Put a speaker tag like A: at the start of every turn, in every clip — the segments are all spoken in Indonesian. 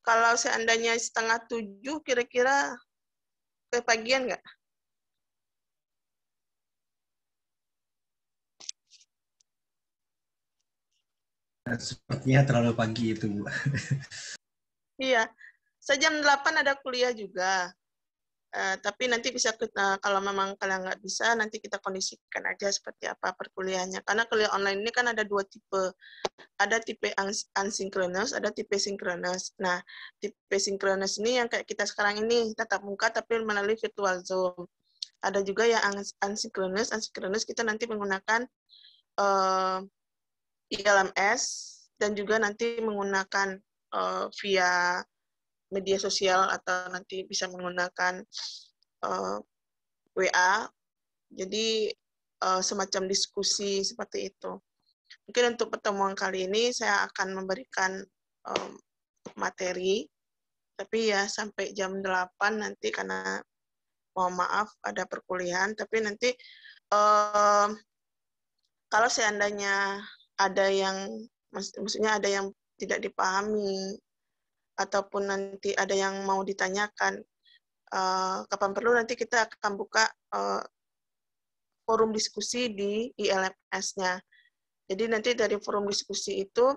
A: Kalau seandainya 6:30, kira-kira kepagian nggak?
B: Sepertinya terlalu pagi itu, Bu.
A: Iya, saya jam 8 ada kuliah juga. Tapi nanti bisa kalau memang kalian nggak bisa, nanti kita kondisikan aja seperti apa perkuliahannya. Karena kuliah online ini kan ada 2 tipe. Ada tipe asynchronous, ada tipe synchronous. Nah, tipe synchronous ini yang kayak kita sekarang ini, tatap muka tapi melalui virtual Zoom. Ada juga yang asynchronous. Asynchronous kita nanti menggunakan ILMS dan juga nanti menggunakan via media sosial atau nanti bisa menggunakan WA. Jadi semacam diskusi seperti itu. Mungkin untuk pertemuan kali ini saya akan memberikan materi, tapi ya sampai jam 8 nanti karena mohon maaf ada perkuliahan, tapi nanti kalau seandainya ada yang, maksudnya ada yang tidak dipahami, ataupun nanti ada yang mau ditanyakan, kapan perlu nanti kita akan buka forum diskusi di ILMS-nya. Jadi nanti dari forum diskusi itu,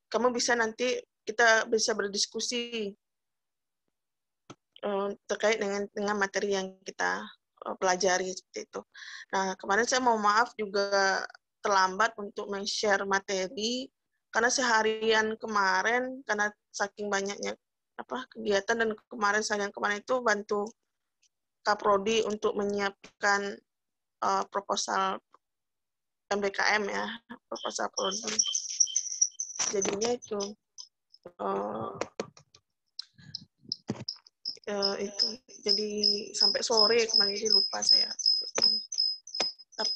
A: kamu bisa nanti, kita bisa berdiskusi terkait dengan materi yang kita pelajari seperti itu. Nah, kemarin saya mau maaf juga terlambat untuk men-share materi, karena seharian kemarin, karena saking banyaknya kegiatan, dan seharian kemarin itu bantu Kaprodi untuk menyiapkan proposal MBKM ya, proposal prodi. Jadinya itu itu jadi sampai sore kemarin, jadi lupa saya.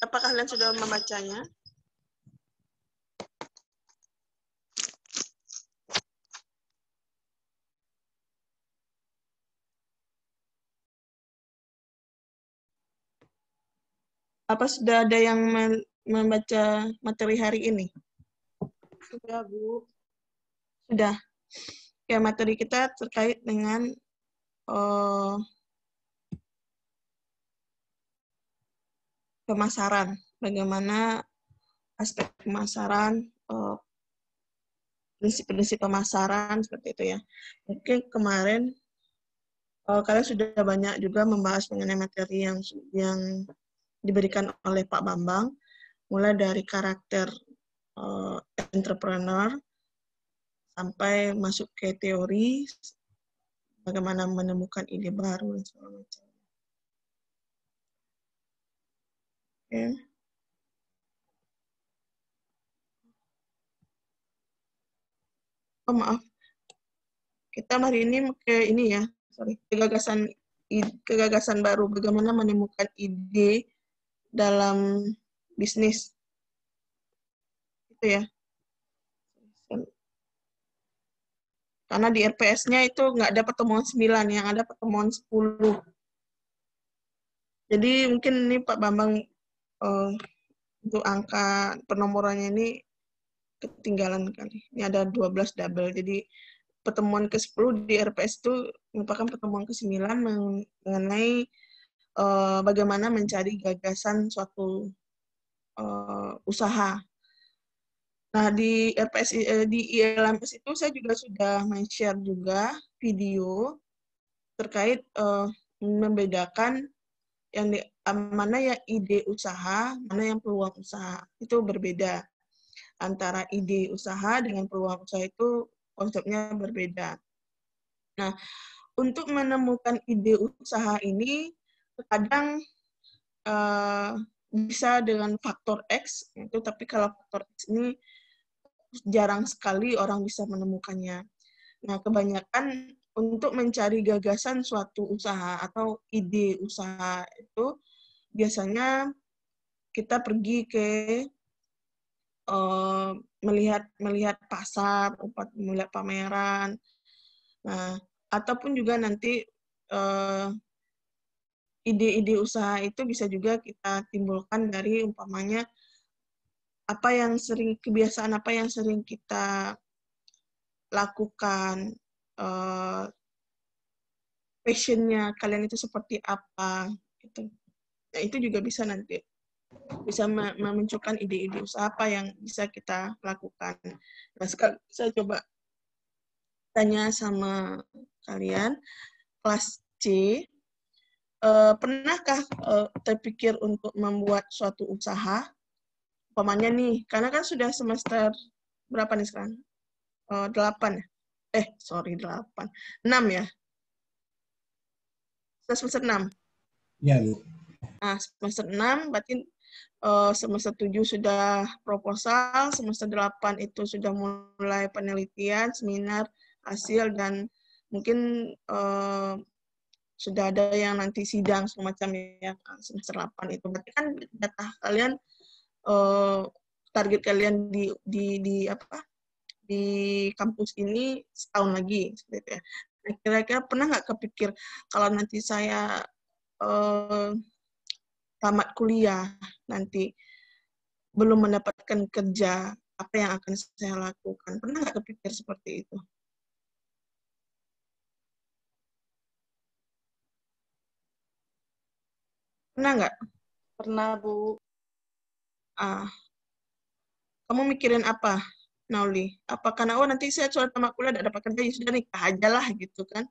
A: Apakah kalian sudah membacanya? Apa sudah ada yang membaca materi hari ini? Sudah, Bu. Sudah. Ya, materi kita terkait dengan pemasaran. Bagaimana aspek pemasaran, prinsip-prinsip pemasaran, seperti itu ya. Mungkin kemarin kalian sudah banyak juga membahas mengenai materi yang diberikan oleh Pak Bambang, mulai dari karakter entrepreneur, sampai masuk ke teori, bagaimana menemukan ide baru, dan segala macam. Oke. Oh, maaf. Kita hari ini ke ini ya, kegagasan baru, bagaimana menemukan ide dalam bisnis. Itu ya. Karena di RPS-nya itu nggak ada pertemuan 9, yang ada pertemuan 10. Jadi mungkin ini Pak Bambang untuk angka penomorannya ini ketinggalan kali. Ini ada 12 double. Jadi pertemuan ke-10 di RPS itu merupakan pertemuan ke-9 mengenai bagaimana mencari gagasan suatu usaha. Nah, di RPS di ILMS itu saya juga sudah men-share juga video terkait membedakan mana yang ide usaha, mana yang peluang usaha. Itu berbeda. Antara ide usaha dengan peluang usaha itu konsepnya berbeda. Nah, untuk menemukan ide usaha ini terkadang bisa dengan faktor X, itu, tapi kalau faktor X ini jarang sekali orang bisa menemukannya. Nah, kebanyakan untuk mencari gagasan suatu usaha atau ide usaha itu biasanya kita pergi ke melihat pasar, melihat pameran, nah, ataupun juga nanti ide-ide usaha itu bisa juga kita timbulkan dari umpamanya kebiasaan apa yang sering kita lakukan, passion-nya kalian itu seperti apa gitu. Nah, itu juga bisa nanti bisa memunculkan ide-ide usaha apa yang bisa kita lakukan. Nah, sekarang saya coba tanya sama kalian, kelas C, pernahkah terpikir untuk membuat suatu usaha? Umpamanya nih, karena kan sudah semester berapa nih sekarang? 8 ya? 8. 6 ya? Sudah semester 6.
B: Ya, Bu.
A: Nah, semester 6 berarti semester 7 sudah proposal, semester 8 itu sudah mulai penelitian, seminar, hasil, dan mungkin sudah ada yang nanti sidang semacam ya semester 8 itu. Berarti kan data kalian, target kalian di kampus ini setahun lagi seperti itu ya. Nah, kira-kira pernah nggak kepikir kalau nanti saya tamat kuliah nanti belum mendapatkan kerja, apa yang akan saya lakukan? Pernah nggak kepikir seperti itu? Pernah nggak?
C: Pernah, Bu.
A: Kamu mikirin apa, Nauli? Apa karena, nanti saya sudah tamat kuliah, tidak dapat kerja, ya sudah nikah aja lah, gitu kan?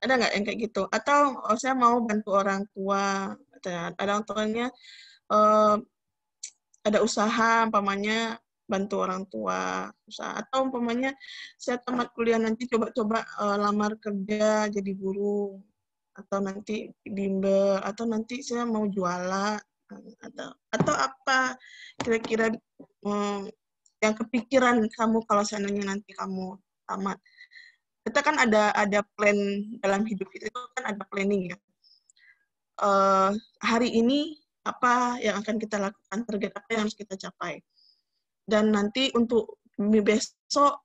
A: Ada nggak yang kayak gitu? Atau saya mau bantu orang tua, ada orang tuanya, ada usaha, umpamanya bantu orang tua, usaha. Atau umpamanya saya tamat kuliah nanti coba-coba lamar kerja jadi guru, atau nanti bimbel, atau nanti saya mau jualan, atau apa kira-kira yang kepikiran kamu kalau seandainya nanti kamu tamat. Kita kan ada plan dalam hidup itu kan ada planning ya. Hari ini apa yang akan kita lakukan, target apa yang harus kita capai. Dan nanti untuk besok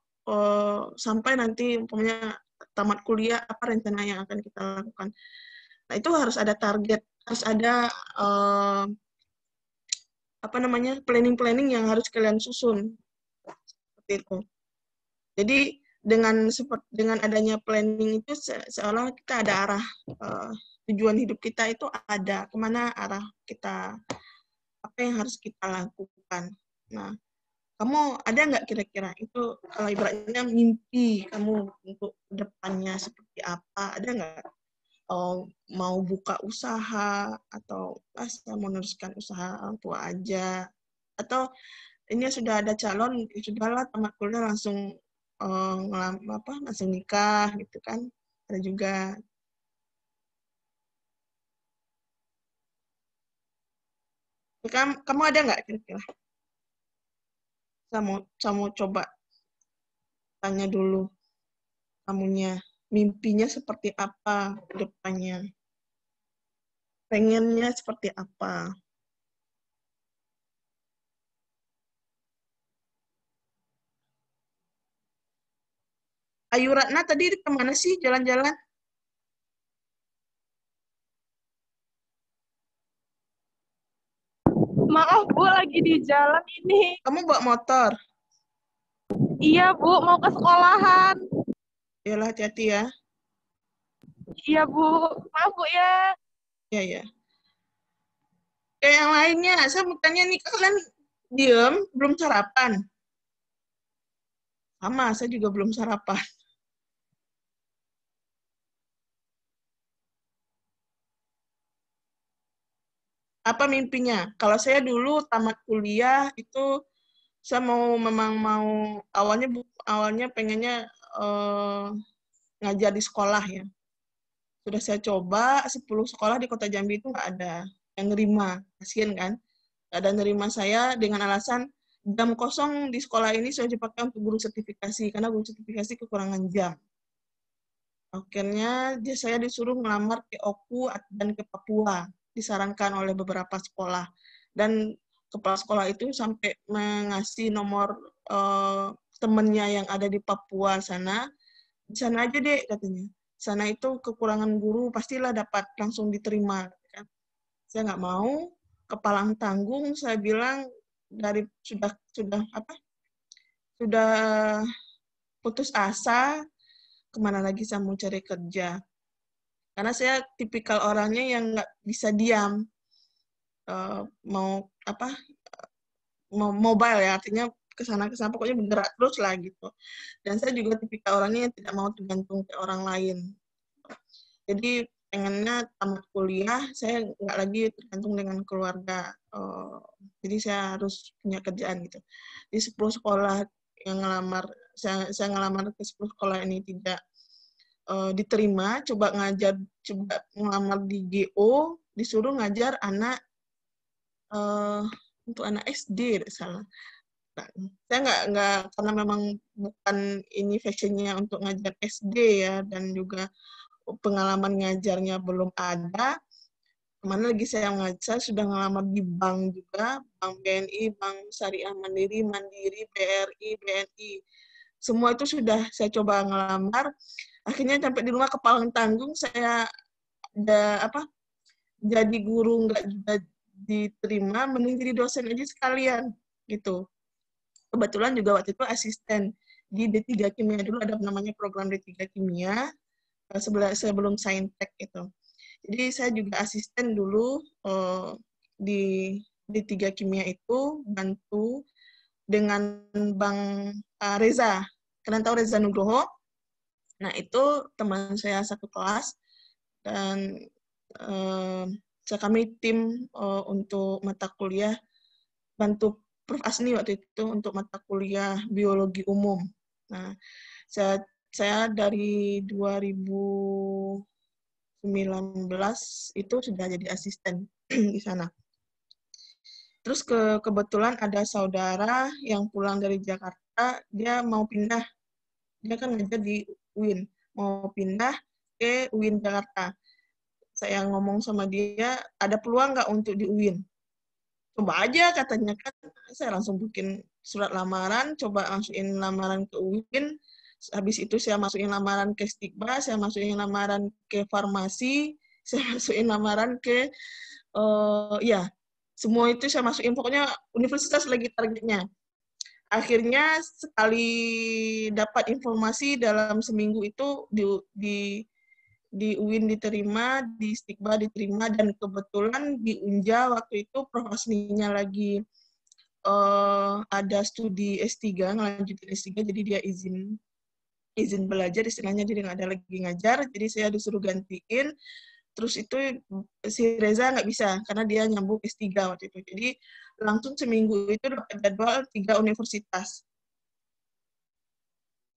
A: sampai nanti umpamanya tamat kuliah, apa rencana yang akan kita lakukan. Nah, itu harus ada target, harus ada planning-planning yang harus kalian susun. Seperti itu. Jadi dengan adanya planning itu seolah kita ada arah, tujuan hidup kita itu ada, kemana arah kita, apa yang harus kita lakukan. Nah, kamu ada nggak kira-kira itu kalau ibaratnya mimpi kamu untuk depannya seperti apa? Ada nggak? Mau buka usaha, atau saya mau meneruskan usaha orang tua aja, atau ini sudah ada calon, sudahlah tamat kuliah langsung langsung nikah gitu kan, ada juga. Kamu ada nggak kira-kira? Saya mau coba tanya dulu kamunya, mimpinya seperti apa ke depannya, pengennya seperti apa? Ayu Ratna tadi kemana sih jalan-jalan?
C: Maaf, Bu, lagi di jalan ini.
A: Kamu bawa motor?
C: Iya, Bu, mau ke sekolahan.
A: Yalah, hati-hati ya.
C: Iya, Bu. Maaf, Bu, ya.
A: Iya, ya. Kayak yang lainnya, saya mau tanya nih, kalian diem, belum sarapan? Sama, saya juga belum sarapan. Apa mimpinya? Kalau saya dulu tamat kuliah itu saya memang mau awalnya pengennya ngajar di sekolah ya. Sudah saya coba 10 sekolah di Kota Jambi itu nggak ada yang nerima, kasihan kan? Nggak ada nerima saya dengan alasan jam kosong di sekolah ini sudah dipakai untuk guru sertifikasi karena guru sertifikasi kekurangan jam. Akhirnya saya disuruh melamar ke Oku dan ke Papua, disarankan oleh beberapa sekolah. Dan kepala sekolah itu sampai mengasih nomor temannya yang ada di Papua sana. Di sana aja deh katanya. Sana itu kekurangan guru pastilah dapat langsung diterima. Saya nggak mau, kepalang tanggung. Saya bilang sudah putus asa, kemana lagi saya mau cari kerja. Karena saya tipikal orangnya yang nggak bisa diam. Mau mobile ya, artinya kesana pokoknya bergerak terus lah gitu. Dan saya juga tipikal orangnya yang tidak mau tergantung ke orang lain. Jadi pengennya tamat kuliah, saya nggak lagi tergantung dengan keluarga. Jadi saya harus punya kerjaan gitu. Di 10 sekolah yang ngelamar, saya ngelamar ke 10 sekolah ini tidak diterima, coba ngelamar di GO, disuruh ngajar anak untuk anak SD, salah. Nah, saya nggak karena memang bukan ini fashionnya untuk ngajar SD ya, dan juga pengalaman ngajarnya belum ada. Kemana lagi saya sudah ngelamar di bank juga, Bank BNI, Bank Syariah Mandiri, BRI, BNI. Semua itu sudah saya coba ngelamar. Akhirnya sampai di rumah kepalang tanggung, saya jadi guru nggak juga diterima, mending jadi dosen aja sekalian gitu. Kebetulan juga waktu itu asisten di D3 Kimia, dulu ada namanya program D3 Kimia sebelum Saintek itu. Jadi saya juga asisten dulu di D3 Kimia itu, bantu dengan Bang Reza. Kalian tahu Reza Nugroho? Nah, itu teman saya satu kelas, dan kami tim untuk mata kuliah, bantu Prof. Asni waktu itu untuk mata kuliah biologi umum. Nah, saya dari 2019 itu sudah jadi asisten di sana. Terus kebetulan ada saudara yang pulang dari Jakarta, dia mau pindah. Dia kan ngajar di UIN, mau pindah ke UIN Jakarta. Saya ngomong sama dia, ada peluang nggak untuk di UIN? Coba aja katanya kan. Saya langsung bikin surat lamaran, coba masukin lamaran ke UIN. Habis itu saya masukin lamaran ke Stigma, saya masukin lamaran ke farmasi, saya masukin lamaran ke semua itu saya masukin, pokoknya universitas lagi targetnya. Akhirnya sekali dapat informasi dalam seminggu itu di UIN diterima, di Stigma diterima, dan kebetulan di Unja waktu itu Prof. Asninya lagi ada studi S3, ngelanjutin S3, jadi dia izin belajar, istilahnya dia nggak ada lagi ngajar, jadi saya disuruh gantiin. Terus itu si Reza nggak bisa, karena dia nyambung S3 waktu itu. Jadi langsung seminggu itu dapat jadwal 3 universitas.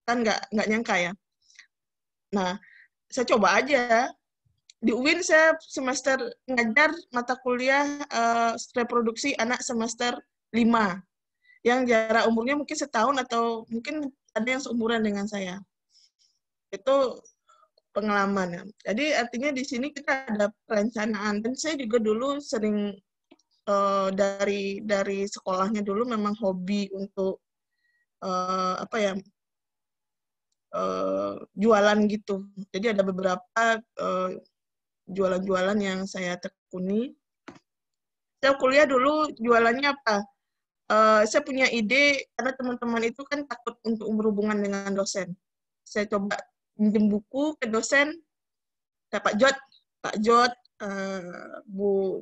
A: Kan nggak nyangka ya. Nah, saya coba aja. Di UIN saya semester ngajar mata kuliah reproduksi anak semester 5. Yang jarak umurnya mungkin setahun atau mungkin ada yang seumuran dengan saya. Itu pengalaman ya. Jadi artinya di sini kita ada perencanaan, dan saya juga dulu sering dari sekolahnya dulu memang hobi untuk jualan gitu. Jadi ada beberapa jualan-jualan yang saya tekuni. Saya kuliah dulu jualannya apa? Saya punya ide, karena teman-teman itu kan takut untuk berhubungan dengan dosen. Saya coba pinjam buku ke dosen, Pak Jod, Bu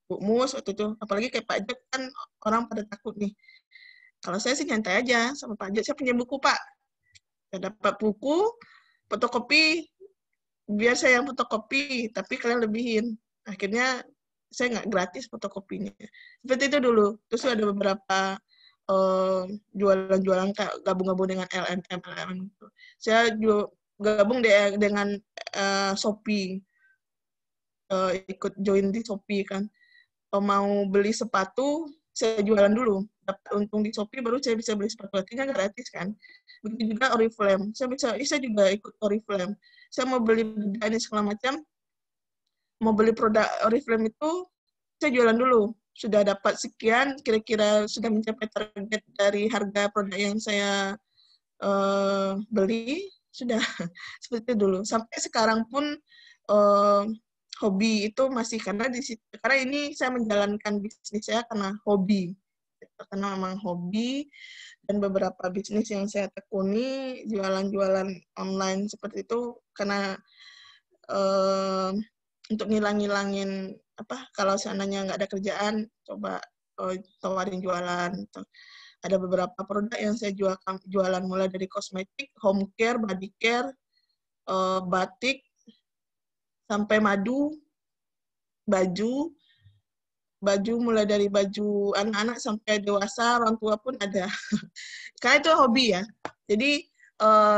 A: Mus waktu itu, apalagi kayak Pak Jod kan orang pada takut nih. Kalau saya sih nyantai aja sama Pak Jod, saya punya buku Pak. Saya dapat buku, fotokopi, biar saya yang fotokopi, tapi kalian lebihin. Akhirnya saya nggak gratis fotokopinya. Seperti itu dulu. Terus ada beberapa jualan-jualan gabung-gabung dengan LMM gitu. Saya juga gabung dengan Shopee, ikut join di Shopee kan. Mau beli sepatu, saya jualan dulu. Dapat untung di Shopee, baru saya bisa beli sepatu. Artinya gratis kan. Begitu juga Oriflame. Saya juga ikut Oriflame. Saya mau beli ini segala macam, mau beli produk Oriflame itu, saya jualan dulu. Sudah dapat sekian, kira-kira sudah mencapai target dari harga produk yang saya beli, sudah seperti itu dulu. Sampai sekarang pun hobi itu masih, karena ini saya menjalankan bisnis saya karena hobi. karena memang hobi, dan beberapa bisnis yang saya tekuni, jualan-jualan online seperti itu, karena untuk ngilang-ngilangin kalau seandainya nggak ada kerjaan, coba tawarin jualan. Ada beberapa produk yang saya jualan mulai dari kosmetik, home care, body care, batik, sampai madu, baju mulai dari baju anak-anak sampai dewasa, orang tua pun ada. Karena itu hobi ya. Jadi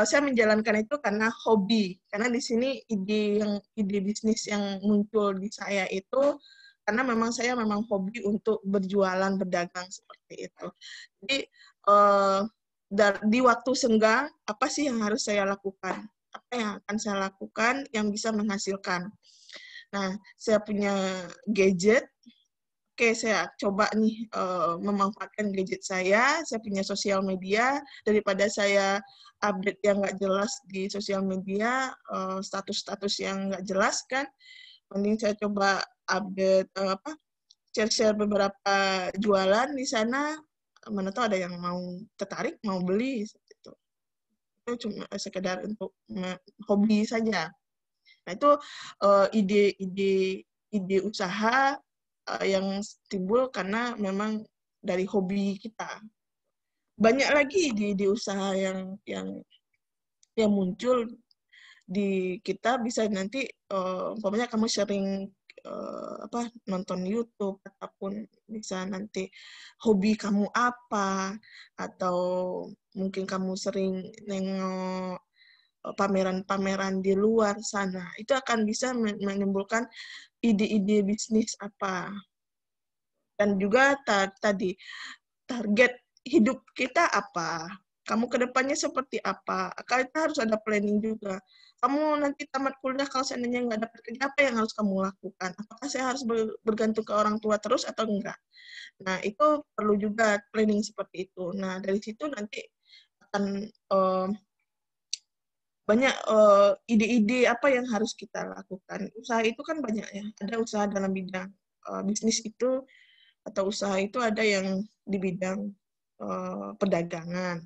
A: saya menjalankan itu karena hobi. Karena di sini ide bisnis yang muncul di saya itu karena memang saya hobi untuk berjualan, berdagang seperti itu. Jadi di waktu senggang, apa sih yang harus saya lakukan? Apa yang akan saya lakukan yang bisa menghasilkan? Nah, saya punya gadget. Oke, saya coba nih memanfaatkan gadget saya punya sosial media, daripada saya update yang nggak jelas di sosial media, status-status yang nggak jelas kan, mending saya coba update share-share beberapa jualan di sana, mana tahu ada yang mau tertarik, mau beli, gitu. Itu cuma sekedar untuk hobi saja. Nah, itu ide usaha yang timbul karena memang dari hobi kita. Banyak lagi di usaha yang muncul di kita, bisa nanti umpamanya kamu sering nonton YouTube, ataupun bisa nanti hobi kamu apa, atau mungkin kamu sering nengok pameran-pameran di luar sana, itu akan bisa menimbulkan ide-ide bisnis apa. Dan juga tadi, target hidup kita apa, kamu ke depannya seperti apa, kita harus ada planning juga. Kamu nanti tamat kuliah, kalau seandainya nggak dapat kerja, apa yang harus kamu lakukan? Apakah saya harus bergantung ke orang tua terus atau enggak? Nah, itu perlu juga planning seperti itu. Nah, dari situ nanti akan banyak ide-ide apa yang harus kita lakukan. Usaha itu kan banyak ya. Ada usaha dalam bidang bisnis itu, atau usaha itu ada yang di bidang perdagangan,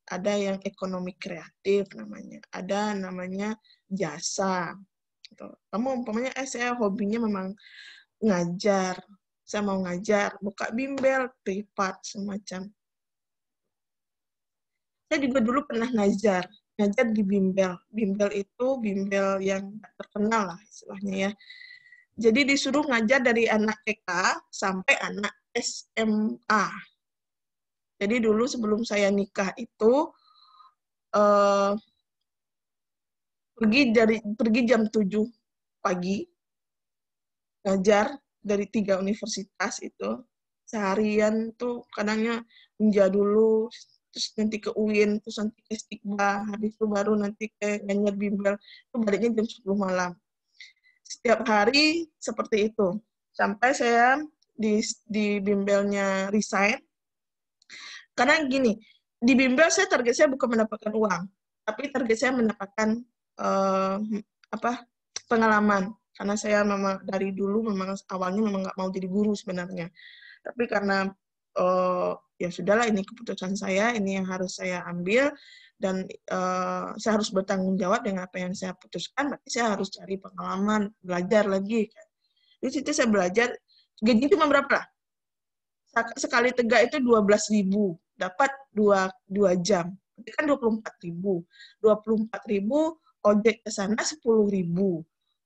A: ada yang ekonomi kreatif namanya, ada namanya jasa. Kamu umpamanya saya hobinya memang ngajar, saya mau ngajar, buka bimbel privat semacam. Saya juga dulu pernah ngajar di bimbel. Bimbel itu bimbel yang terkenal lah istilahnya ya. Jadi disuruh ngajar dari anak TK sampai anak SMA. Jadi dulu sebelum saya nikah itu pergi jam 7 pagi, ngajar dari 3 universitas itu. Seharian tuh kadangnya Unja dulu, terus nanti ke UIN, terus nanti ke Stigma, habis itu baru nanti ke ngajar bimbel, itu baliknya jam 10 malam. Setiap hari seperti itu. Sampai saya di bimbelnya resign. Karena gini, di bimbel target saya bukan mendapatkan uang, tapi target saya mendapatkan pengalaman. Karena saya memang dari dulu awalnya nggak mau jadi guru sebenarnya. Tapi karena ya sudahlah, ini keputusan saya, ini yang harus saya ambil, dan saya harus bertanggung jawab dengan apa yang saya putuskan, berarti saya harus cari pengalaman, belajar lagi. Di situ saya belajar, gaji cuma berapa? Sekali tegak itu 12.000, dapat 2 jam. Itu kan 24.000. 24.000, ojek ke sana 10.000.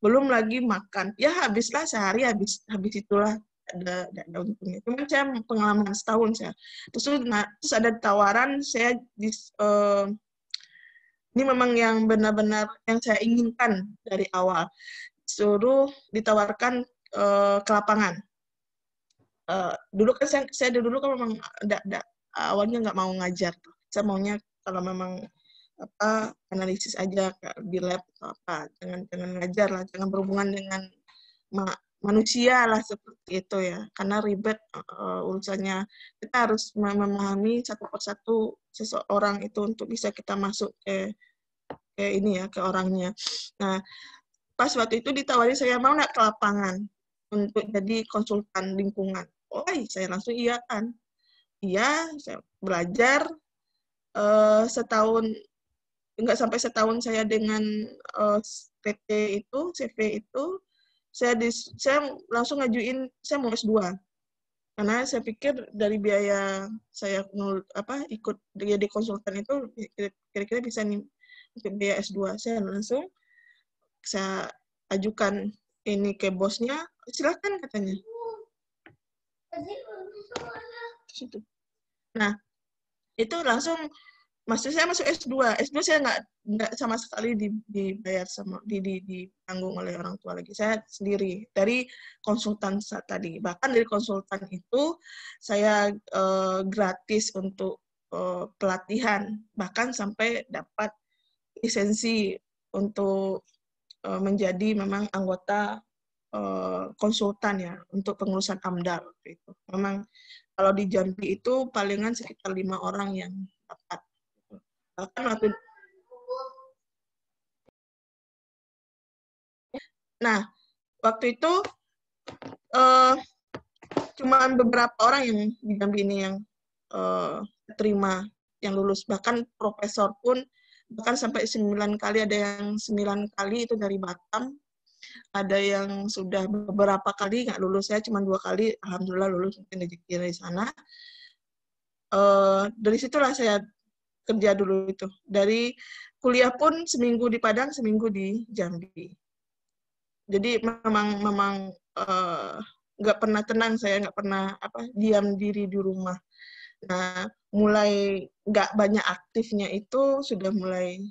A: Belum lagi makan. Ya habislah sehari, habis itulah ada untungnya. Cuma saya pengalaman setahun saya. Terus ada tawaran saya ini memang yang benar-benar yang saya inginkan dari awal. Suruh ditawarkan ke lapangan. Dulu kan saya dulu kan memang awalnya nggak mau ngajar. Saya maunya kalau memang analisis aja di lab atau apa, jangan ngajar lah, jangan berhubungan dengan manusia lah seperti itu ya, karena ribet urusannya. Kita harus memahami satu persatu seseorang itu untuk bisa kita masuk ke ini ya, ke orangnya. Nah, pas waktu itu ditawari saya mau nggak ke lapangan untuk jadi konsultan lingkungan. Oh, saya langsung iya kan. iya, saya belajar setahun, nggak sampai setahun saya dengan PT itu, CV itu, saya langsung ngajuin, saya mau S2. Karena saya pikir dari biaya saya ikut jadi konsultan itu kira-kira bisa nih untuk biaya S2. Saya langsung ajukan ini ke bosnya, silakan katanya. Nah, itu langsung saya masuk S2. S2 saya nggak sama sekali dibayar ditanggung oleh orang tua lagi. Saya sendiri dari konsultan tadi. Bahkan dari konsultan itu saya gratis untuk pelatihan, bahkan sampai dapat lisensi untuk menjadi memang anggota konsultan ya untuk pengurusan AMDAL itu. Memang kalau di Jambi itu palingan sekitar 5 orang yang dapat. Bahkan waktu itu cuma beberapa orang yang di Jambi ini yang terima, yang lulus. Bahkan profesor pun bahkan sampai 9 kali, ada yang 9 kali itu dari Batam, ada yang sudah beberapa kali nggak lulus. Saya cuma 2 kali, alhamdulillah lulus, mungkin rezeki dari sana. Dari situlah saya kerja dulu itu. Dari kuliah pun seminggu di Padang, seminggu di Jambi. Jadi memang nggak pernah tenang, saya nggak pernah diam diri di rumah. Nah, mulai nggak banyak aktifnya itu sudah mulai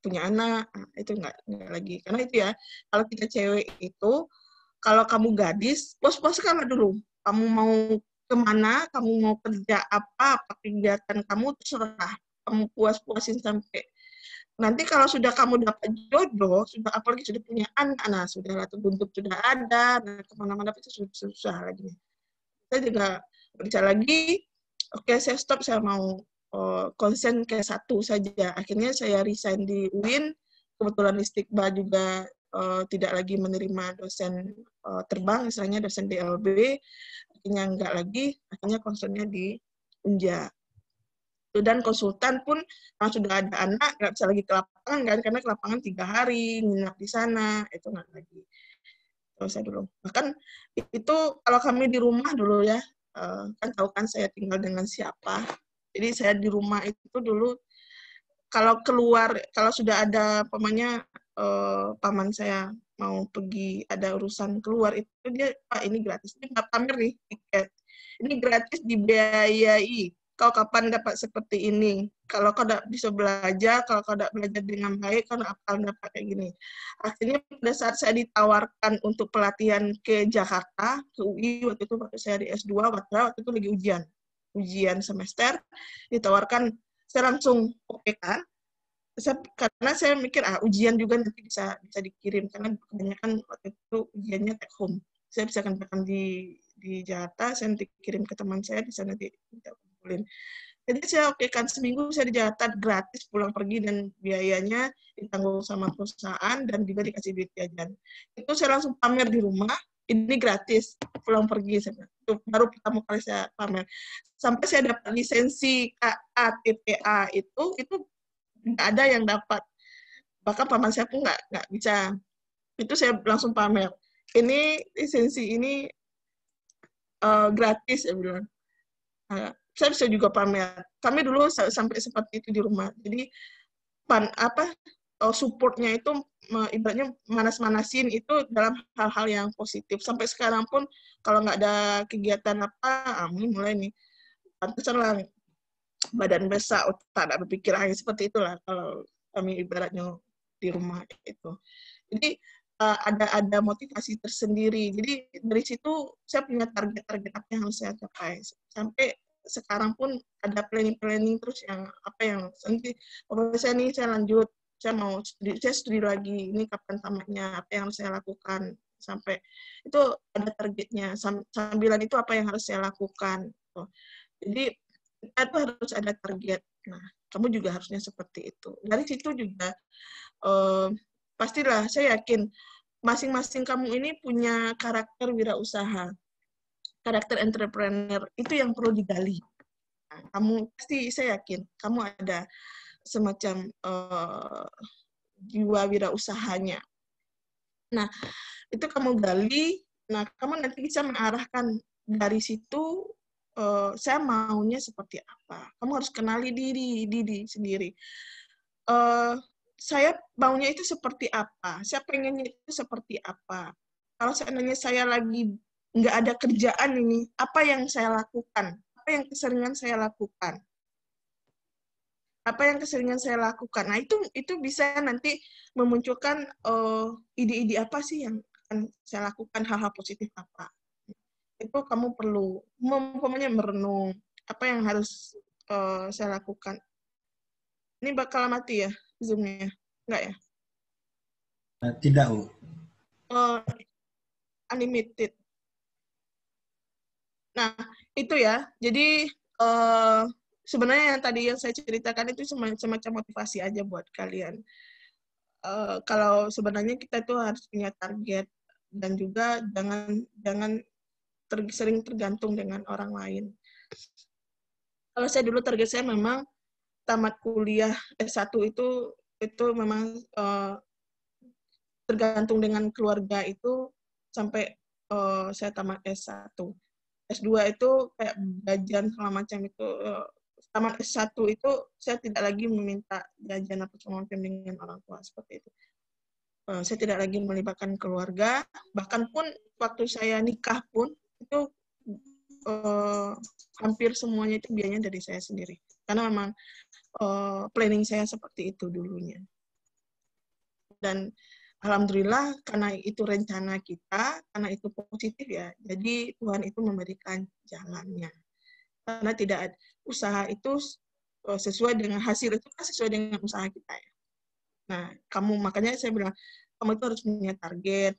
A: punya anak, itu nggak lagi. Karena itu ya, kalau kita cewek itu, kalau kamu gadis, puas-puaskanlah dulu. Kamu mau kemana, kamu mau kerja apa kegiatan kamu, terserah. Kamu puas-puasin sampai nanti kalau sudah kamu dapat jodoh, sudah apalagi sudah punya anak, nah sudah ratu buntut sudah ada, nah kemana-mana itu susah lagi. Saya juga bisa lagi, oke saya stop, saya mau konsen ke satu saja. Akhirnya saya resign di UIN, kebetulan Istiqba juga tidak lagi menerima dosen terbang, misalnya dosen DLB, akhirnya enggak lagi, akhirnya konsennya di Unja. Dan konsultan pun kalau sudah ada anak nggak bisa lagi ke lapangan kan, karena ke lapangan 3 hari nginap di sana, itu nggak lagi. Terus saya dulu bahkan itu kalau kami di rumah dulu ya, kan tahu kan saya tinggal dengan siapa, jadi saya di rumah itu dulu kalau keluar, kalau sudah ada paman saya mau pergi ada urusan keluar, itu dia, Pak ini gratis, ini nggak pamer nih tiket, ini gratis dibiayai. Kau kapan dapat seperti ini? Kalau kau tidak bisa belajar, kalau kau tidak belajar dengan baik, kau akan dapat kayak gini. Akhirnya pada saat saya ditawarkan untuk pelatihan ke Jakarta, ke UI, waktu itu saya di S2, waktu itu lagi ujian semester, ditawarkan, saya langsung OPK, karena saya mikir, ujian juga nanti bisa dikirim, karena kebanyakan waktu itu ujiannya take home. Saya bisa kerjakan di Jakarta, saya nanti kirim ke teman saya, bisa nanti kumpulin. Jadi saya okekan seminggu saya di Jakarta gratis pulang pergi dan biayanya ditanggung sama perusahaan dan juga dikasih duit jajan. Itu saya langsung pamer di rumah, ini gratis pulang pergi. Itu baru pertama kali saya pamer. Sampai saya dapat lisensi KA TTA itu nggak ada yang dapat. Bahkan paman saya pun nggak bisa. Itu saya langsung pamer. Ini lisensi ini gratis, saya bilang. Saya bisa juga pamer. Kami dulu sampai seperti itu di rumah. Jadi supportnya itu ibaratnya manas-manasin itu dalam hal-hal yang positif. Sampai sekarang pun kalau nggak ada kegiatan mulai nih, pantesan lah badan besar, otak tak berpikir seperti itulah kalau kami ibaratnya di rumah itu. Jadi ada motivasi tersendiri. Jadi dari situ saya punya target-target apa yang harus saya capai. Sampai sekarang pun ada planning terus yang nanti saya nih saya lanjut, saya mau studi lagi, ini kapan tamatnya, apa yang harus saya lakukan, sampai itu ada targetnya, sambilan itu apa yang harus saya lakukan. Jadi itu harus ada target. Nah, kamu juga harusnya seperti itu. Dari situ juga pastilah saya yakin masing-masing kamu ini punya karakter wirausaha, karakter entrepreneur, itu yang perlu digali. Kamu pasti, saya yakin, kamu ada semacam jiwa wirausahanya. Nah, itu kamu gali, nah kamu nanti bisa mengarahkan dari situ, saya maunya seperti apa. Kamu harus kenali diri sendiri. Saya maunya itu seperti apa, saya pengennya itu seperti apa. Kalau seandainya saya lagi nggak ada kerjaan ini, apa yang saya lakukan? Apa yang keseringan saya lakukan? Apa yang keseringan saya lakukan? Nah, itu bisa nanti memunculkan ide-ide apa sih yang akan saya lakukan, hal-hal positif apa. Itu kamu perlu, umpamanya merenung, apa yang harus saya lakukan. Ini bakal mati ya, Zoom-nya? Enggak ya?
B: Tidak, Bu.
A: Unlimited. Nah, itu ya. Jadi, sebenarnya yang tadi yang saya ceritakan itu semacam motivasi aja buat kalian. Kalau sebenarnya kita itu harus punya target, dan juga jangan sering tergantung dengan orang lain. Kalau saya dulu target saya memang tamat kuliah S1 itu memang tergantung dengan keluarga itu sampai saya tamat S1. S2 itu kayak jajan segala macam itu. Tamat S1 itu saya tidak lagi meminta jajan apa segala macam dengan orang tua seperti itu. Saya tidak lagi melibatkan keluarga, bahkan pun waktu saya nikah pun itu hampir semuanya itu biayanya dari saya sendiri. Karena memang planning saya seperti itu dulunya. Dan alhamdulillah karena itu rencana kita, karena itu positif ya, jadi Tuhan itu memberikan jalannya. Karena tidak ada, usaha itu sesuai dengan hasil itu kan sesuai dengan usaha kita ya. Nah, makanya saya bilang, kamu itu harus punya target,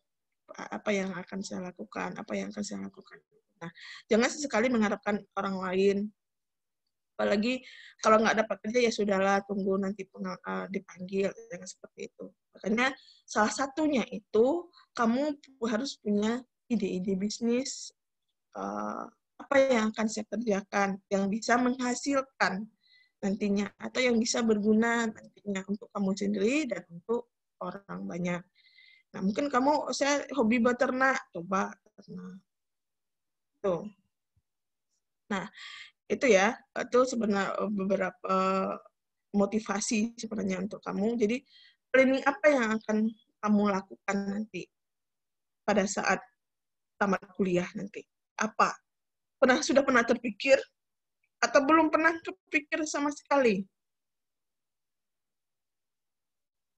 A: apa yang akan saya lakukan, apa yang akan saya lakukan. Nah, jangan sesekali mengharapkan orang lain. Apalagi kalau nggak dapat kerja, ya sudahlah, tunggu nanti dipanggil, jangan seperti itu. Makanya salah satunya itu, kamu harus punya ide-ide bisnis, apa yang akan saya kerjakan, yang bisa menghasilkan nantinya, atau yang bisa berguna nantinya untuk kamu sendiri dan untuk orang banyak. Nah, mungkin saya hobi beternak, coba beternak. Tuh. Nah, itu ya, itu sebenarnya beberapa motivasi sebenarnya untuk kamu. Jadi, planning apa yang akan kamu lakukan nanti pada saat tamat kuliah nanti? Apa? Sudah pernah terpikir? Atau belum pernah terpikir sama sekali?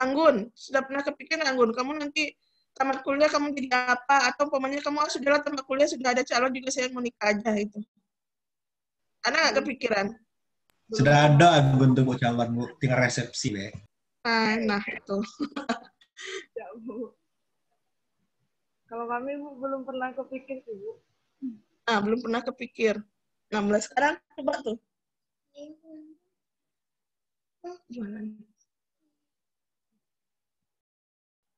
A: Anggun, sudah pernah kepikir Anggun, kamu nanti tamat kuliah kamu jadi apa? Atau umpamanya kamu sudahlah tamat kuliah, sudah ada calon juga, saya mau nikah aja itu. Ada nggak kepikiran?
B: Sudah ada bentuk ucapan, Bu. Tinggal resepsi, Be.
A: Nah itu.
C: Ya, Bu. Kalau kami Bu, belum pernah kepikir sih, Bu.
A: Nah, belum pernah kepikir. 16 sekarang coba tuh. Gimana nih?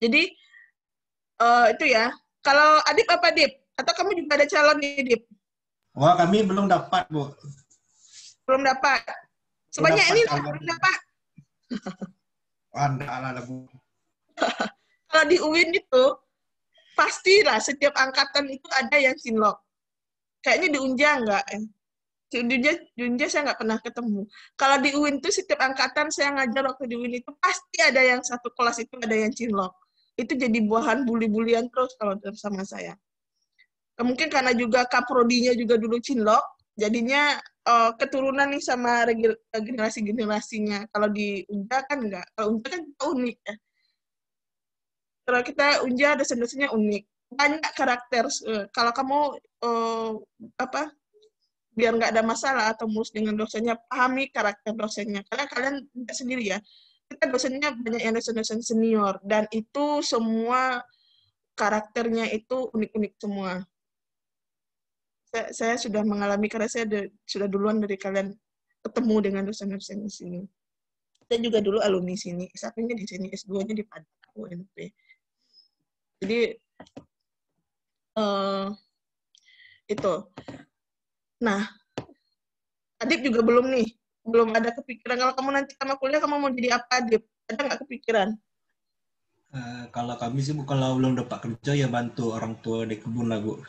A: Jadi itu ya. Kalau Adip apa Dip? Atau kamu juga ada calon nih Dip?
B: Wah, kami belum dapat, Bu.
A: Belum dapat.
B: Belum
A: Sebanyak
B: dapat
A: ini
B: calon.
A: belum dapat.
B: Wah, enggak lah, Bu.
A: Kalau di UIN itu pastilah setiap angkatan itu ada yang cinlok. Kayaknya di Unja enggak. Di Unja saya nggak pernah ketemu. Kalau di UIN itu setiap angkatan saya ngajar waktu di UIN itu pasti ada yang satu kelas itu ada yang cinlok. Itu jadi buahan bully-bulian terus kalau sama saya. Mungkin karena juga kaprodinya juga dulu cinlok, jadinya keturunan nih sama generasi-generasinya. Kalau di Unja kan enggak. Kalau Unja kan unik ya. Kalau kita Unja dosen-dosennya unik. Banyak karakter. Kalau kamu biar nggak ada masalah atau mulus dengan dosennya, pahami karakter dosennya. Karena kalian tidak sendiri ya. Kita dosennya banyak yang dosen-dosen senior. Dan itu semua karakternya itu unik-unik semua. Saya sudah mengalami, karena saya sudah duluan dari kalian ketemu dengan dosen-dosen di sini. Saya juga dulu alumni sini. S1-nya di sini, S2-nya di Padang, UNP. Jadi, itu. Nah, Adip juga belum nih. Belum ada kepikiran. Kalau kamu nanti sama kuliah, kamu mau jadi apa, Adip? Ada nggak kepikiran?
B: Kalau kami sih Bu, kalau belum dapat kerja ya bantu orang tua di kebun lah Bu.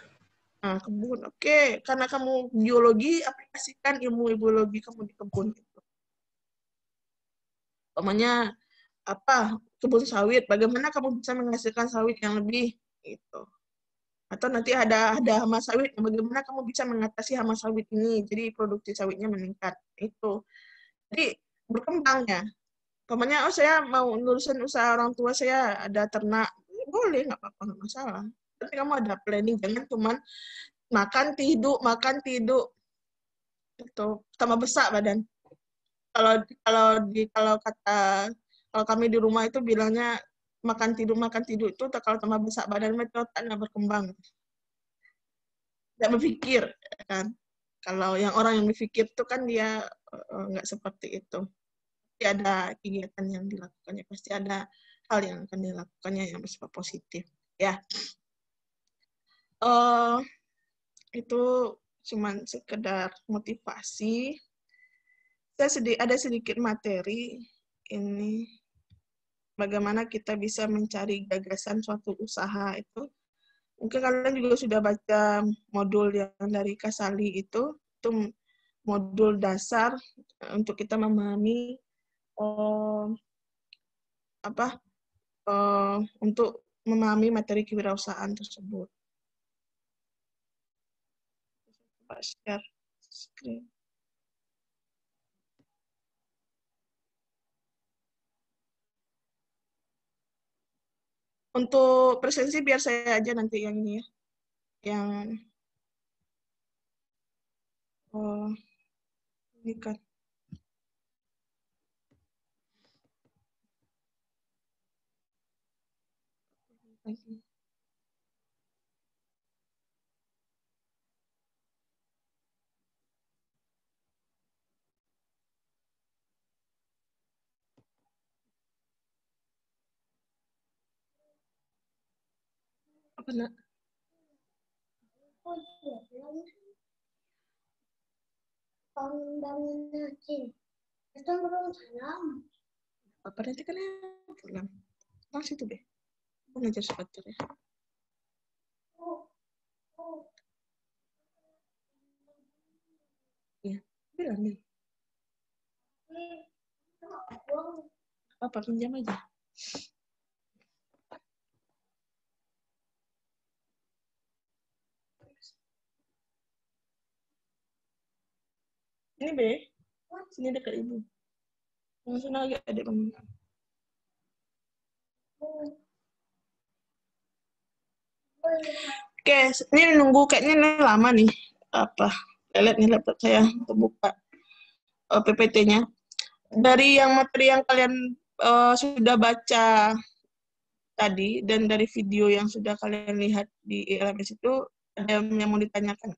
A: Nah, kebun. Oke. Karena kamu biologi, aplikasikan ilmu biologi kamu di kebun. Umpamanya apa? Kebun sawit. Bagaimana kamu bisa menghasilkan sawit yang lebih? Gitu. Atau nanti ada hama sawit, bagaimana kamu bisa mengatasi hama sawit ini, jadi produksi sawitnya meningkat. Itu. Jadi berkembang ya. Umpamanya, oh saya mau lulusan usaha orang tua saya ada ternak, boleh, nggak apa-apa, nggak masalah. Tapi kamu ada planning, jangan cuman makan tidur, itu tambah besar badan. Kalau kalau kata kalau kami di rumah itu bilangnya makan tidur itu kalau tambah besar badan itu otaknya berkembang. Tidak berpikir, kan? Kalau yang orang yang berpikir itu kan dia nggak seperti itu. Pasti ada kegiatan yang dilakukannya, pasti ada hal yang akan dilakukannya yang bersifat positif. Ya, itu cuman sekedar motivasi. Saya ada sedikit materi ini bagaimana kita bisa mencari gagasan suatu usaha itu. Mungkin kalian juga sudah baca modul yang dari Kasali itu modul dasar untuk kita memahami untuk memahami materi kewirausahaan tersebut. Coba share screen. Untuk presensi biar saya aja nanti yang ini ya, yang ini kan. Apa nak? Apa nanti kan pulang. Masih itu deh. Aku ngajar sebentar ya. Iya, bilang nih. Apa pinjam aja. Ini Be, sini dekat ibu. Yang sana agak adik kamu. Oke, ini nunggu kayaknya ini lama nih. Apa? Lihat nih laptop saya untuk buka PPT-nya. Dari yang materi yang kalian sudah baca tadi dan dari video yang sudah kalian lihat di LMS itu, ada yang mau ditanyakan?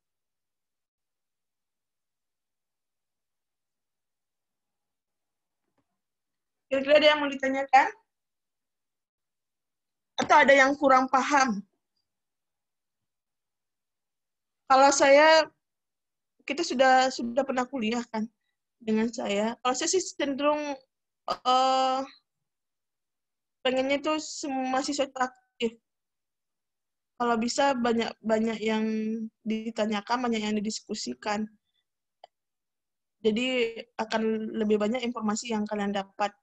A: Kira-kira ada yang mau ditanyakan? Atau ada yang kurang paham? Kalau saya, kita sudah pernah kuliah kan dengan saya. Kalau saya sih cenderung pengennya itu semua mahasiswa itu aktif. Kalau bisa banyak yang ditanyakan, banyak yang didiskusikan. Jadi akan lebih banyak informasi yang kalian dapat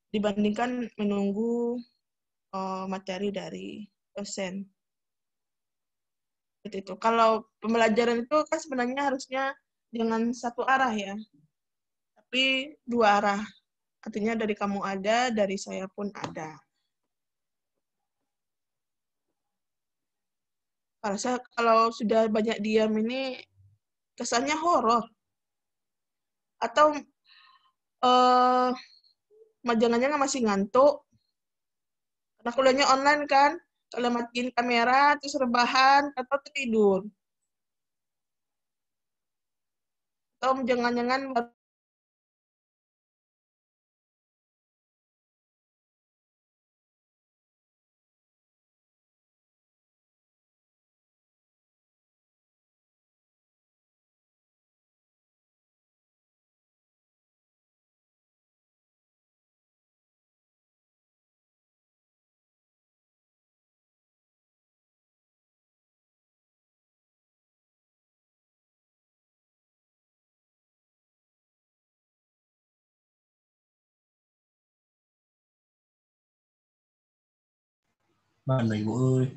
A: dibandingkan menunggu materi dari dosen. Seperti itu. Kalau pembelajaran itu kan sebenarnya harusnya jangan satu arah ya, tapi dua arah. Artinya dari kamu ada, dari saya pun ada. Kalau sudah banyak diam ini kesannya horor. Atau jangan-jangan masih ngantuk. Karena kuliahnya online kan, kalau matiin kamera, terus rebahan, atau tidur. Atau jangan-jangan
B: Mana Ibu? Euy?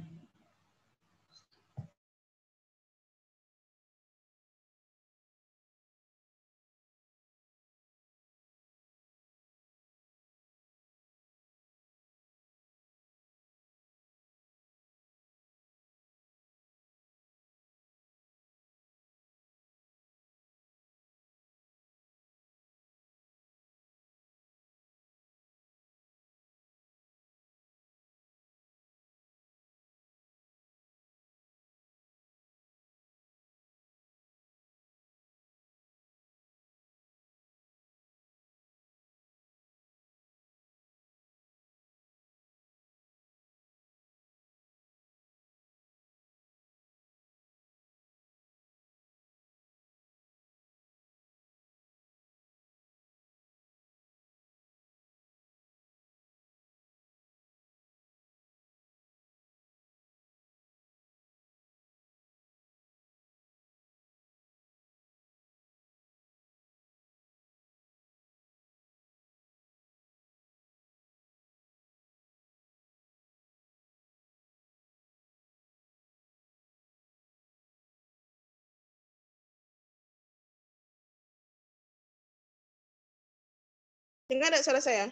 A: Dengar nggak suara saya?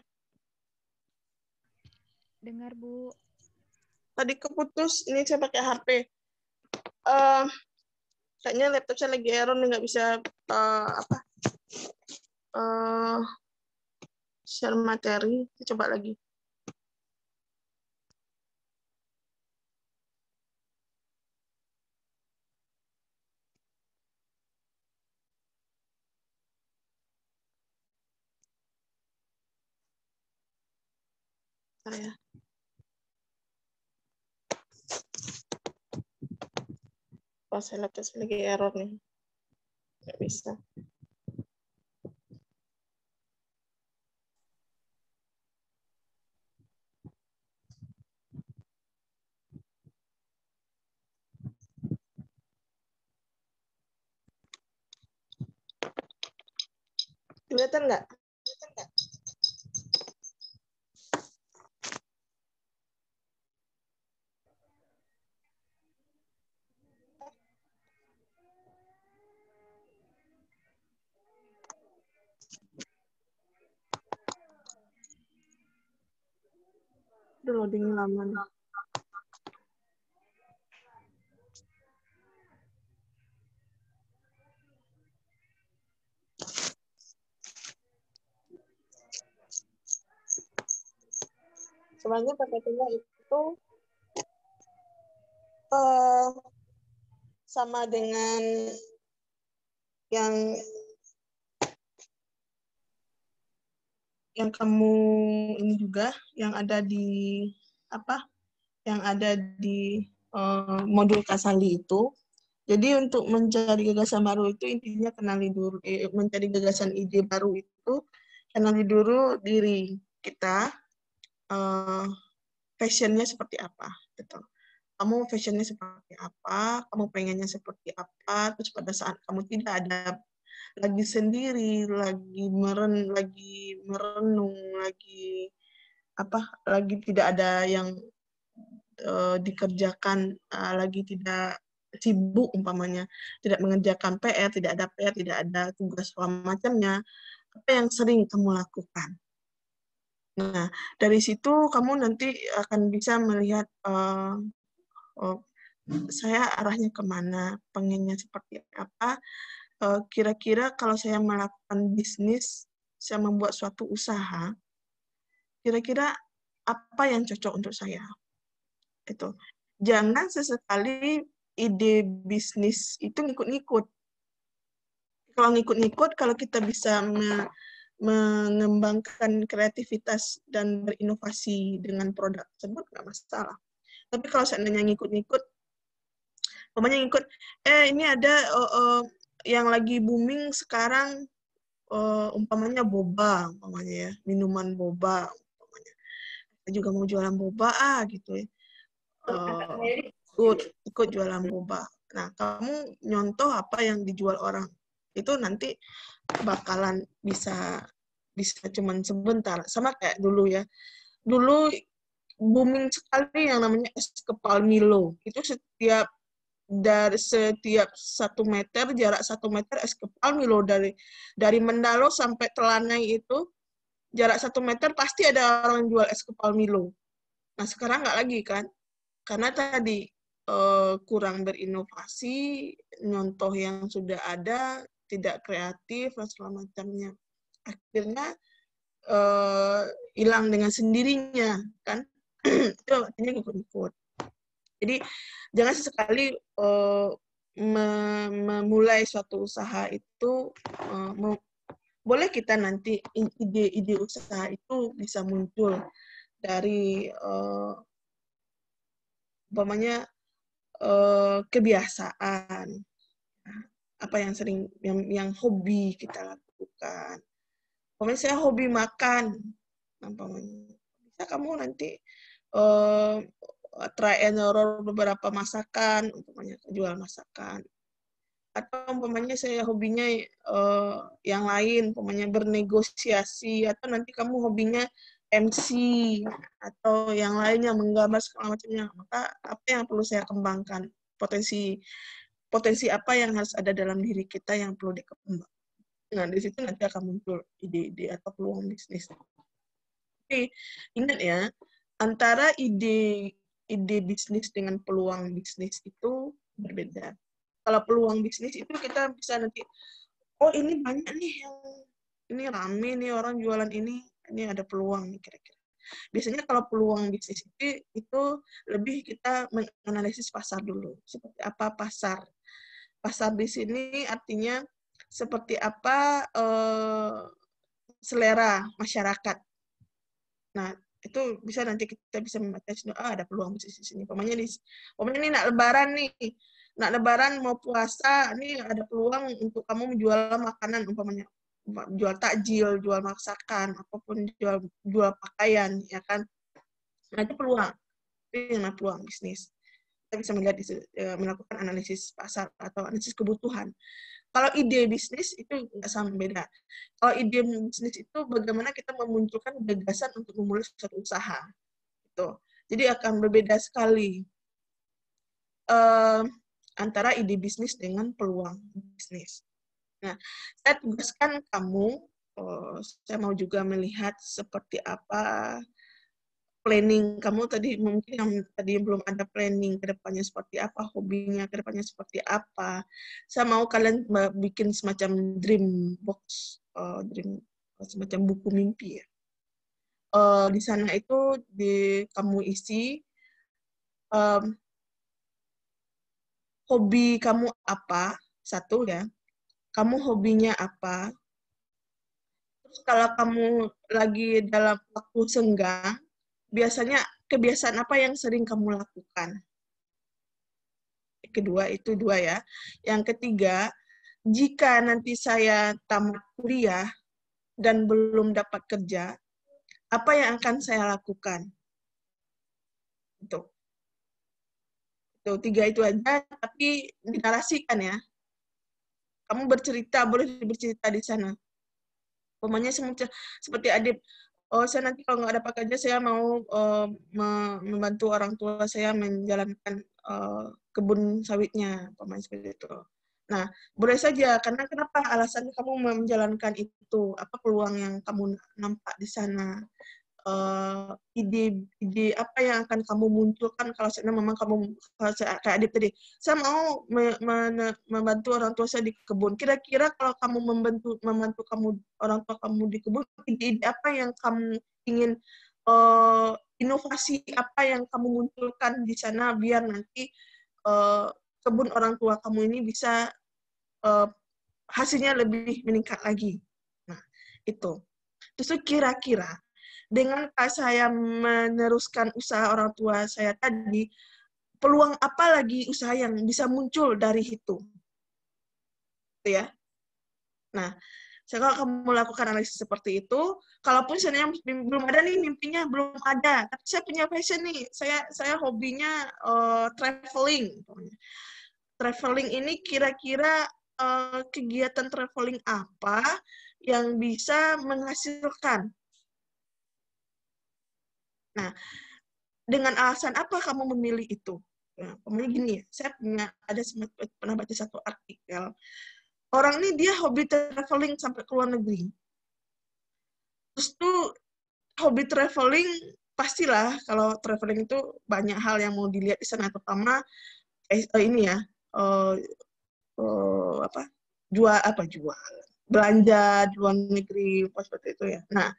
D: Dengar, Bu.
A: Tadi keputus, ini saya pakai HP. Kayaknya laptop saya lagi error nih, nggak bisa share materi. Saya coba lagi. Saya. Pas saya laptop saya lagi error nih. Nggak bisa. Kelihatan nggak? Udah loading lama nih. Sebenarnya paketnya itu sama dengan yang kamu ini juga, yang ada di modul Kasali itu. Jadi untuk mencari gagasan baru itu intinya kenali dulu, mencari gagasan ide baru itu kenali dulu diri kita, fashionnya seperti apa, gitu. Kamu fashionnya seperti apa, kamu pengennya seperti apa, terus pada saat kamu tidak ada lagi sendiri, lagi merenung, lagi tidak ada yang dikerjakan, lagi tidak sibuk umpamanya, tidak mengerjakan PR, tidak ada PR, tidak ada tugas macamnya, apa yang sering kamu lakukan. Nah, dari situ kamu nanti akan bisa melihat saya arahnya kemana, pengennya seperti apa. Kira-kira kalau saya melakukan bisnis, saya membuat suatu usaha, kira-kira apa yang cocok untuk saya. Itu. Jangan sesekali ide bisnis itu ngikut-ngikut. Kalau ngikut-ngikut, kalau kita bisa mengembangkan kreativitas dan berinovasi dengan produk tersebut, nggak masalah. Tapi kalau seandainya ngikut-ngikut, umpamanya ngikut, ini ada yang lagi booming sekarang, umpamanya boba, umpamanya ya, minuman boba, umpamanya. Kita juga mau jualan boba, gitu ya. Ikut jualan boba. Nah, kamu nyontoh apa yang dijual orang. Itu nanti bakalan bisa cuman sebentar. Sama kayak dulu ya. Dulu booming sekali yang namanya es kepal Milo. Itu setiap 1 meter, jarak 1 meter es kepal Milo dari Mendalo sampai Telanai itu jarak 1 meter pasti ada orang jual es kepal Milo. Nah sekarang nggak lagi kan, karena tadi kurang berinovasi, nyontoh yang sudah ada, tidak kreatif dan segala macamnya. Akhirnya hilang dengan sendirinya kan. Itu artinya ikut-ikut. Jadi jangan sesekali memulai suatu usaha itu, boleh kita nanti ide-ide usaha itu bisa muncul dari umpamanya kebiasaan, apa yang sering yang hobi kita lakukan. Umpamanya saya hobi makan, umpamanya bisa kamu nanti try and error beberapa masakan, umpamanya jual masakan. Atau umpamanya saya hobinya yang lain, umpamanya bernegosiasi, atau nanti kamu hobinya MC atau yang lainnya, menggambar segala macamnya. Maka apa yang perlu saya kembangkan? Potensi apa yang harus ada dalam diri kita yang perlu dikembangkan. Nah, di situ nanti akan muncul ide-ide atau peluang bisnis. Tapi ingat ya, antara ide bisnis dengan peluang bisnis itu berbeda. Kalau peluang bisnis itu kita bisa nanti, oh ini banyak nih yang ini rame nih orang jualan ini ada peluang nih kira-kira. Biasanya kalau peluang bisnis itu lebih kita menganalisis pasar dulu. Seperti apa pasar? Pasar di sini artinya seperti apa selera masyarakat. Nah, itu bisa nanti kita bisa membaca, ada peluang bisnis di sini. Pokoknya ini nak lebaran nih. Nak lebaran mau puasa, ini ada peluang untuk kamu menjual makanan, umpamanya jual takjil, jual masakan, apapun jual pakaian, ya kan? Nah, itu peluang. Itu yang peluang bisnis. Kita bisa melihat melakukan analisis pasar atau analisis kebutuhan. Kalau ide bisnis itu nggak sama, beda. Kalau ide bisnis itu bagaimana kita memunculkan gagasan untuk memulai suatu usaha. Gitu. Jadi akan berbeda sekali antara ide bisnis dengan peluang bisnis. Nah, saya tugaskan kamu, saya mau juga melihat seperti apa planning kamu tadi, mungkin yang tadi belum ada planning ke depannya seperti apa, hobinya ke depannya seperti apa. Saya mau kalian bikin semacam dream box, semacam buku mimpi ya. Di sana itu kamu isi hobi kamu apa, satu ya. Kamu hobinya apa. Terus kalau kamu lagi dalam waktu senggang, biasanya kebiasaan apa yang sering kamu lakukan? Kedua, itu dua ya. Yang ketiga, jika nanti saya tamat kuliah dan belum dapat kerja, apa yang akan saya lakukan? Itu 3 itu aja, tapi dinarasikan ya. Kamu bercerita, boleh bercerita di sana. Pokoknya seperti Adib, saya nanti kalau nggak dapat kerja, saya mau membantu orang tua saya menjalankan kebun sawitnya, pokoknya seperti itu. Nah, boleh saja, karena kenapa alasan kamu menjalankan itu, apa peluang yang kamu nampak di sana, ide apa yang akan kamu munculkan kalau seandainya memang kamu, kayak Adib tadi, saya mau membantu orang tua saya di kebun. Kira-kira kalau kamu membantu kamu orang tua kamu di kebun, ide apa yang kamu ingin, inovasi apa yang kamu munculkan di sana biar nanti kebun orang tua kamu ini bisa hasilnya lebih meningkat lagi. Nah, itu. Terus kira-kira dengan saya meneruskan usaha orang tua saya tadi, peluang apa lagi usaha yang bisa muncul dari itu? Gitu ya. Nah, kalau kamu melakukan analisis seperti itu, kalaupun sebenarnya belum ada nih mimpinya, belum ada, tapi saya punya passion nih, saya hobinya traveling. Traveling ini kira-kira kegiatan traveling apa yang bisa menghasilkan? Nah, dengan alasan apa kamu memilih itu? Nah, pemilih gini, saya pernah baca satu artikel. Orang ini dia hobi traveling sampai ke luar negeri. Terus tuh hobi traveling, pastilah kalau traveling itu banyak hal yang mau dilihat di sana, terutama ini ya, jual belanja di luar negeri seperti itu ya. Nah,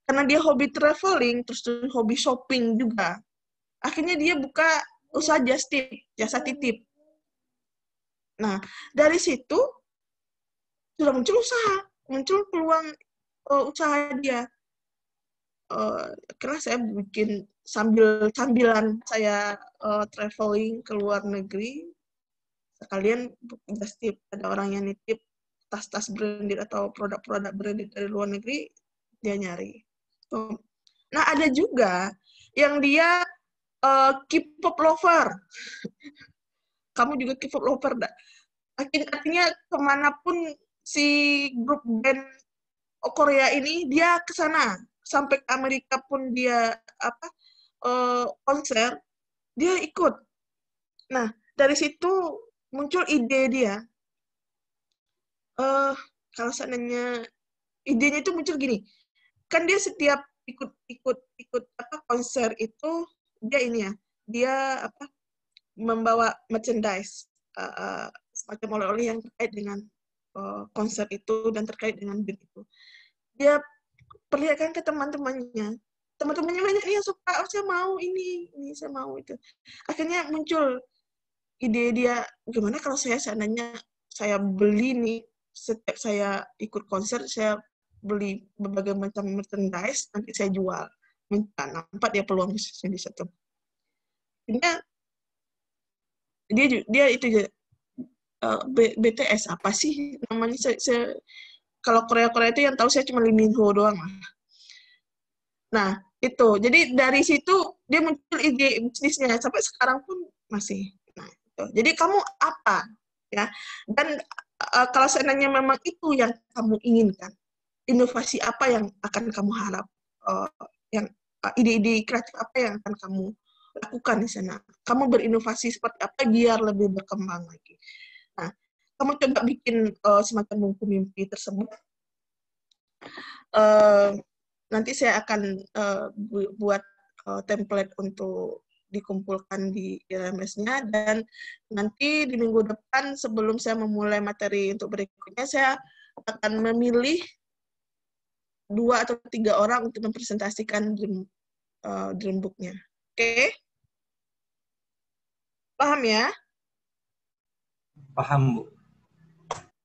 A: karena dia hobi traveling, terus hobi shopping juga, akhirnya dia buka usaha jasa titip. Nah, dari situ sudah muncul peluang usaha dia. Karena saya bikin sambilan saya traveling ke luar negeri, sekalian just tip, ada orang yang nitip tas-tas branded atau produk-produk branded dari luar negeri, dia nyari. Nah, ada juga yang dia K-pop lover. Kamu juga K-pop lover, dah. Artinya kemanapun si grup band Korea ini, dia ke sana. Sampai ke Amerika pun dia konser, dia ikut. Nah, dari situ muncul ide dia. Kalau seandainya idenya itu muncul gini, kan dia setiap ikut konser itu dia ini ya, dia membawa merchandise semacam oleh-oleh yang terkait dengan konser itu dan terkait dengan band itu. Dia perlihatkan ke teman-temannya. Teman-temannya banyak nih yang suka, saya mau ini saya mau itu. Akhirnya muncul ide dia, gimana kalau seandainya saya beli nih, setiap saya ikut konser, saya beli berbagai macam merchandise, nanti saya jual. Nampak dia peluang bisnisnya di situ. Dia itu BTS apa sih namanya? Kalau Korea itu yang tahu saya cuma Lee Min Ho doang lah. Nah, itu. Jadi dari situ dia muncul ide bisnisnya, sampai sekarang pun masih. Nah, itu. Jadi kamu apa? Ya. Dan kalau seandainya memang itu yang kamu inginkan, inovasi apa yang akan kamu harap? Ide-ide kreatif apa yang akan kamu lakukan di sana? Kamu berinovasi seperti apa biar lebih berkembang lagi? Nah, kamu coba bikin semacam buku mimpi tersebut. Nanti saya akan buat template untuk dikumpulkan di LMS-nya, dan nanti di minggu depan sebelum saya memulai materi untuk berikutnya, saya akan memilih 2 atau 3 orang untuk mempresentasikan dream book-nya. Oke? Paham ya?
B: Paham, Bu.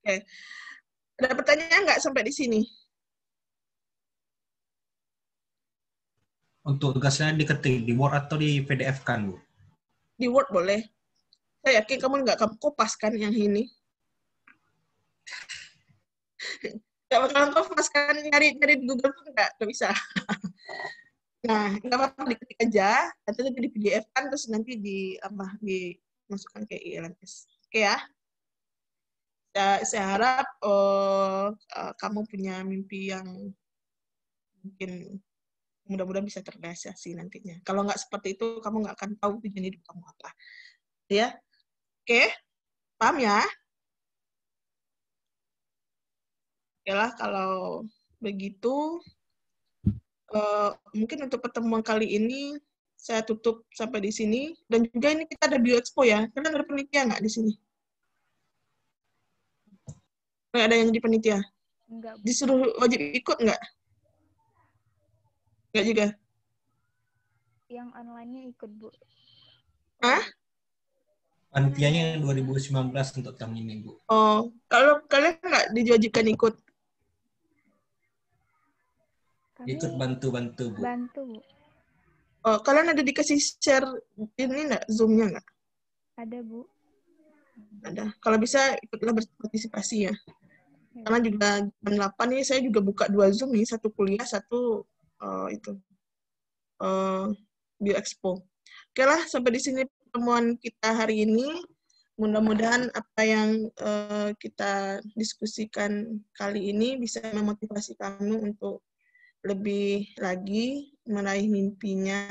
A: Oke. Ada pertanyaan nggak sampai di sini?
B: Untuk tugasnya diketik di Word atau di PDF kan, Bu?
A: Di Word boleh. Saya yakin kamu nggak kamu kopas kan yang ini. Nggak bakalan kopas kan, nyari di Google pun nggak bisa. Nah, nggak apa-apa, diketik aja, nanti di PDF kan, terus nanti dimasukkan ke ILMS. Oke ya? Saya harap kamu punya mimpi yang mungkin mudah-mudahan bisa terrealisasi nantinya. Kalau nggak seperti itu, kamu nggak akan tahu tujuan hidup kamu apa. Ya? Oke? Paham ya? Oke lah, kalau begitu, mungkin untuk pertemuan kali ini, saya tutup sampai di sini. Dan juga ini kita ada bioexpo ya. Kalian ada penitia nggak di sini? Nggak ada yang di penitia?
C: Enggak, Bu.
A: Disuruh wajib ikut nggak? Nggak juga?
C: Yang online-nya ikut, Bu.
A: Hah?
B: Panitianya 2019 untuk tahun ini, Bu.
A: Oh, kalau kalian nggak diwajibkan ikut?
C: Kami
B: Ikut bantu-bantu, Bu.
C: bantu, Bu.
A: Oh, kalian ada dikasih share ini nggak? Zoom-nya nggak?
C: Ada, Bu.
A: Ada. Kalau bisa ikutlah berpartisipasi ya. Karena juga jam 8 nih saya juga buka 2 Zoom nih, satu kuliah, satu bioexpo. Oke lah, sampai di sini pertemuan kita hari ini. Mudah-mudahan apa yang kita diskusikan kali ini bisa memotivasi kamu untuk lebih lagi meraih mimpinya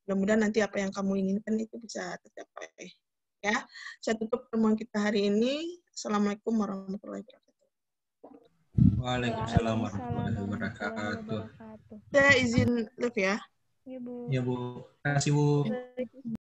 A: Mudah-mudahan nanti apa yang kamu inginkan itu bisa tercapai. Ya, saya tutup pertemuan kita hari ini. Assalamualaikum warahmatullahi wabarakatuh.
B: Waalaikumsalam warahmatullahi wabarakatuh.
A: Saya izin live ya.
C: Iya, Bu.
B: Ya Bu, terima kasih Bu.